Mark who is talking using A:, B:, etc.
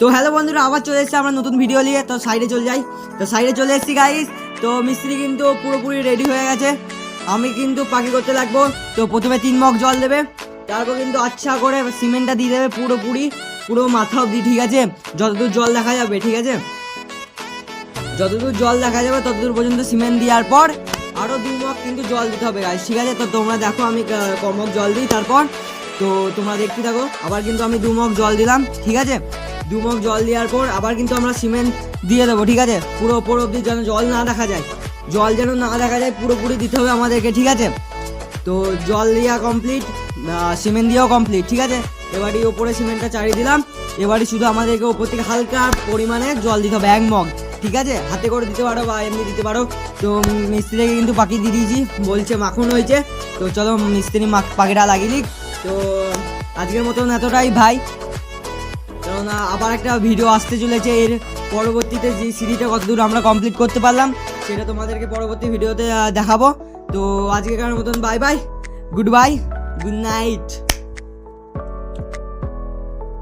A: তো হ্যালো বন্ধুরা, আবার চলে এসেছি আমরা নতুন ভিডিও নিয়ে। তো সাইডে চলে যাই। তো সাইডে চলে এসেছি গাইস। তো মিস্ত্রি কিন্তু পুরোপুরি রেডি হয়ে গেছে। আমি কিন্তু পাখি করতে লাগবো। তো প্রথমে 3 মগ জল দেবে, তারপর কিন্তু আচ্ছা করে সিমেন্টটা দিয়ে দেবে পুরো মাথা অবধি, ঠিক আছে? যতদূর জল দেখা যাবে, ঠিক আছে? যতদূর জল দেখা যাবে ততদূর পর্যন্ত সিমেন্ট দেওয়ার পর আরও 2 মগ কিন্তু জল দিতে হবে গাইস, ঠিক আছে? তো তোমরা দেখো আমি ক মগ জল দিই, তারপর তো তোমরা দেখতে থাকো। আবার কিন্তু আমি 2 মগ জল দিলাম, ঠিক আছে? 2 মগ জল দেওয়ার পর আবার কিন্তু আমরা সিমেন্ট দিয়ে দেবো, ঠিক আছে? পুরো ওপর অবধি যেন জল না দেখা যায়, জল যেন না দেখা যায় পুরোপুরি দিতে হবে আমাদেরকে, ঠিক আছে? তো জল দেওয়া কমপ্লিট, সিমেন্ট দিয়েও কমপ্লিট, ঠিক আছে? এবারই ওপরে সিমেন্টটা চাড়িয়ে দিলাম। এবারই শুধু আমাদেরকে ওপর থেকে হালকা পরিমাণে জল দিতে হবে 1 মগ, ঠিক আছে? হাতে করে দিতে পারো বা এমনি দিতে পারো। তো মিস্ত্রিকে কিন্তু পাখি দিয়ে দিয়েছি, বলছে মাখন হয়েছে। তো চলো মিস্ত্রি পাখিটা লাগিয়ে দিক। তো আজকের মতন এতটাই ভাই, কেননা আবার একটা ভিডিও আসতে চলেছে। এর পরবর্তীতে যে সিরিজটা কতদূর আমরা কমপ্লিট করতে পারলাম সেটা তোমাদেরকে পরবর্তী ভিডিওতে দেখাবো। তো আজকের মতন bye bye, good bye, good night.